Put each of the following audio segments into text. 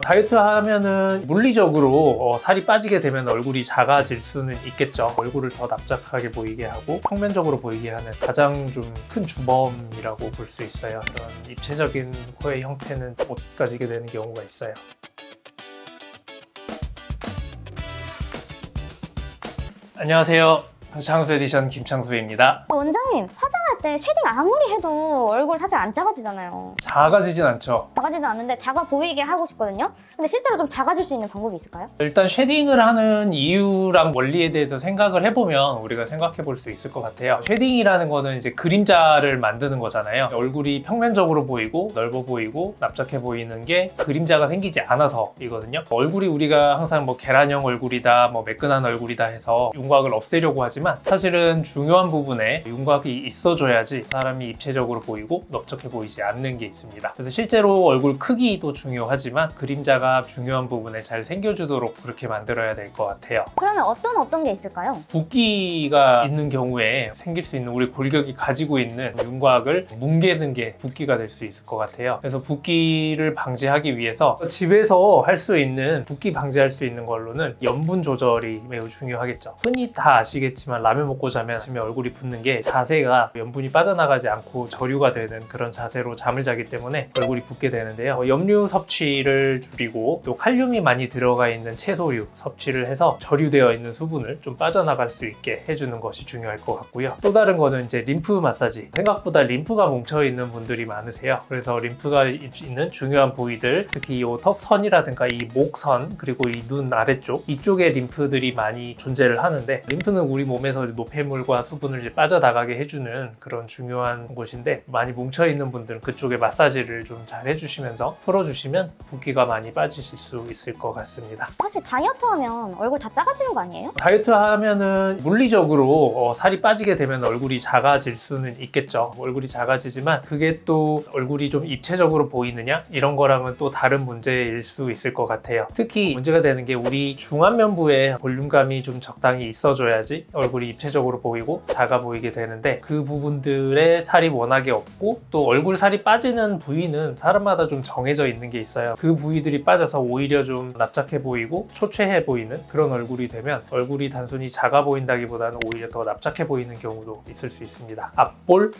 다이어트 하면은 물리적으로 살이 빠지게 되면 얼굴이 작아질 수는 있겠죠. 얼굴을 더 납작하게 보이게 하고 평면적으로 보이게 하는 가장 좀 큰 주범이라고 볼 수 있어요. 그런 입체적인 코의 형태는 못 가지게 되는 경우가 있어요. 안녕하세요. 장수 에디션 김창수입니다. 원장님, 화장할 때 쉐딩 아무리 해도 얼굴 사실 안 작아지잖아요. 작아지진 않죠. 작아지는 않는데 작아 보이게 하고 싶거든요. 근데 실제로 좀 작아질 수 있는 방법이 있을까요? 일단 쉐딩을 하는 이유랑 원리에 대해서 생각을 해보면 우리가 생각해 볼 수 있을 것 같아요. 쉐딩이라는 거는 이제 그림자를 만드는 거잖아요. 얼굴이 평면적으로 보이고 넓어 보이고 납작해 보이는 게 그림자가 생기지 않아서이거든요. 얼굴이 우리가 항상 뭐 계란형 얼굴이다, 뭐 매끈한 얼굴이다 해서 윤곽을 없애려고 하지만 사실은 중요한 부분에 윤곽이 있어줘야지 사람이 입체적으로 보이고 넓적해 보이지 않는 게 있습니다. 그래서 실제로 얼굴 크기도 중요하지만 그림자가 중요한 부분에 잘 생겨주도록 그렇게 만들어야 될 것 같아요. 그러면 어떤 게 있을까요? 붓기가 있는 경우에 생길 수 있는 우리 골격이 가지고 있는 윤곽을 뭉개는 게 붓기가 될 수 있을 것 같아요. 그래서 붓기를 방지하기 위해서 집에서 할 수 있는 붓기 방지할 수 있는 걸로는 염분 조절이 매우 중요하겠죠. 흔히 다 아시겠지만 라면 먹고 자면 아침에 얼굴이 붓는 게 자세가 염분이 빠져나가지 않고 저류가 되는 그런 자세로 잠을 자기 때문에 얼굴이 붓게 되는데요. 염류 섭취를 줄이고 또 칼륨이 많이 들어가 있는 채소류 섭취를 해서 저류되어 있는 수분을 좀 빠져나갈 수 있게 해주는 것이 중요할 것 같고요. 또 다른 거는 이제 림프 마사지. 생각보다 림프가 뭉쳐 있는 분들이 많으세요. 그래서 림프가 있는 중요한 부위들, 특히 이 턱선이라든가 이 목선 그리고 이 눈 아래쪽 이쪽에 림프들이 많이 존재를 하는데 림프는 우리 몸에서 노폐물과 수분을 이제 빠져나가게 해주는 그런 중요한 곳인데 많이 뭉쳐있는 분들은 그쪽에 마사지를 좀 잘 해주시면서 풀어주시면 붓기가 많이 빠지실 수 있을 것 같습니다. 사실 다이어트 하면 얼굴 다 작아지는 거 아니에요? 다이어트 하면은 물리적으로 살이 빠지게 되면 얼굴이 작아질 수는 있겠죠. 얼굴이 작아지지만 그게 또 얼굴이 좀 입체적으로 보이느냐? 이런 거랑은 또 다른 문제일 수 있을 것 같아요. 특히 문제가 되는 게 우리 중안면부에 볼륨감이 좀 적당히 있어줘야지 얼굴이 입체적으로 보이고 작아 보이게 되는데 그 부분들에 살이 워낙에 없고 또 얼굴 살이 빠지는 부위는 사람마다 좀 정해져 있는 게 있어요. 그 부위들이 빠져서 오히려 좀 납작해 보이고 초췌해 보이는 그런 얼굴이 되면 얼굴이 단순히 작아 보인다기보다는 오히려 더 납작해 보이는 경우도 있을 수 있습니다. 앞볼,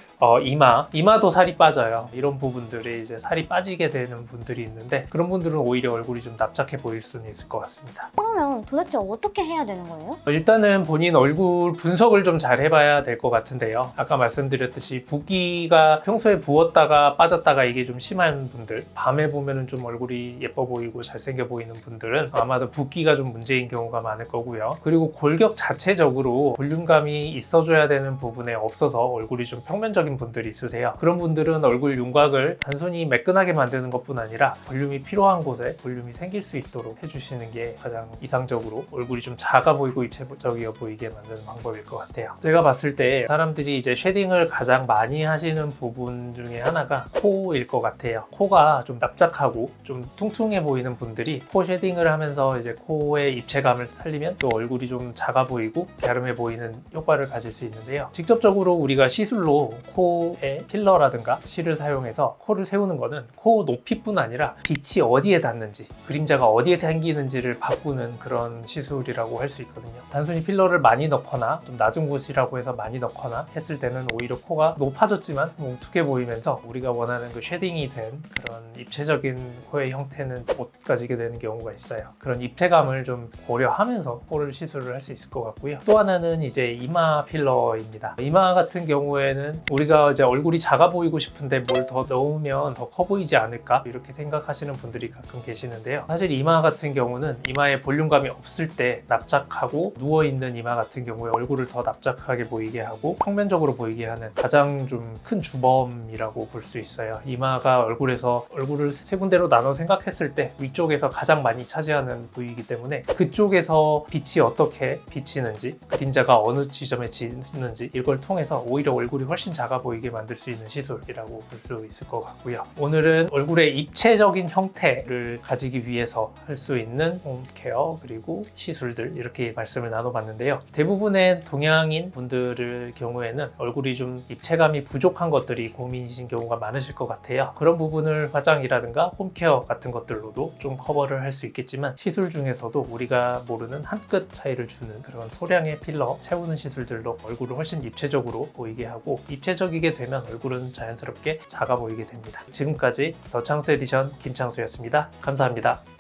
이마도 살이 빠져요. 이런 부분들에 이제 살이 빠지게 되는 분들이 있는데 그런 분들은 오히려 얼굴이 좀 납작해 보일 수는 있을 것 같습니다. 그러면 도대체 어떻게 해야 되는 거예요? 일단은 본인 얼굴 분석을 좀 잘 해봐야 될 것 같은데요. 아까 말씀드렸듯이 붓기가 평소에 부었다가 빠졌다가 이게 좀 심한 분들, 밤에 보면은 좀 얼굴이 예뻐 보이고 잘생겨 보이는 분들은 아마도 붓기가 좀 문제인 경우가 많을 거고요. 그리고 골격 자체적으로 볼륨감이 있어줘야 되는 부분에 없어서 얼굴이 좀 평면적인 분들이 있으세요. 그런 분들은 얼굴 윤곽을 단순히 매끈하게 만드는 것뿐 아니라 볼륨이 필요한 곳에 볼륨이 생길 수 있도록 해주시는 게 가장 이상적으로 얼굴이 좀 작아 보이고 입체적이어 보이게 만드는 방법일 것 같아요. 제가 봤을 때 사람들이 이제 쉐딩을 가장 많이 하시는 부분 중에 하나가 코일 것 같아요. 코가 좀 납작하고 좀 퉁퉁해 보이는 분들이 코 쉐딩을 하면서 이제 코의 입체감을 살리면 또 얼굴이 좀 작아 보이고 갸름해 보이는 효과를 가질 수 있는데요. 직접적으로 우리가 시술로 코에 필러라든가 실을 사용해서 코를 세우는 거는 코 높이뿐 아니라 빛이 어디에 닿는지 그림자가 어디에 생기는지를 바꾸는 그런 시술이라고 할 수 있거든요. 단순히 필러를 많이 넣거나 좀 낮은 곳이라고 해서 많이 넣거나 했을 때는 오히려 코가 높아졌지만 뭉툭해 보이면서 우리가 원하는 그 쉐딩이 된 그런 입체적인 코의 형태는 못 가지게 되는 경우가 있어요. 그런 입체감을 좀 고려하면서 코를 시술을 할 수 있을 것 같고요. 또 하나는 이제 이마 필러입니다. 이마 같은 경우에는 우리가 이제 얼굴이 작아 보이고 싶은데 뭘 더 넣으면 더 커 보이지 않을까 이렇게 생각하시는 분들이 가끔 계시는데요. 사실 이마 같은 경우는 이마에 볼륨감이 없을 때 납작하고 누워있는 이마 같은 경우에 얼굴을 더 납작하게 보이게 하고 평면적으로 보이게 하는 가장 좀 큰 주범이라고 볼 수 있어요. 이마가 얼굴에서 얼굴을 세 군데로 나눠 생각했을 때 위쪽에서 가장 많이 차지하는 부위이기 때문에 그쪽에서 빛이 어떻게 비치는지 그림자가 어느 지점에 지는지 이걸 통해서 오히려 얼굴이 훨씬 작아 보이게 만들 수 있는 시술이라고 볼 수 있을 것 같고요. 오늘은 얼굴의 입체적인 형태를 가지기 위해서 할 수 있는 홈케어 그리고 시술들 이렇게 말씀을 나눠봤는데요. 대부분 대부분의 동양인 분들의 경우에는 얼굴이 좀 입체감이 부족한 것들이 고민이신 경우가 많으실 것 같아요. 그런 부분을 화장이라든가 홈케어 같은 것들로도 좀 커버를 할 수 있겠지만, 시술 중에서도 우리가 모르는 한 끗 차이를 주는 그런 소량의 필러 채우는 시술들로 얼굴을 훨씬 입체적으로 보이게 하고, 입체적이게 되면 얼굴은 자연스럽게 작아 보이게 됩니다. 지금까지 더 창수 에디션 김창수였습니다. 감사합니다.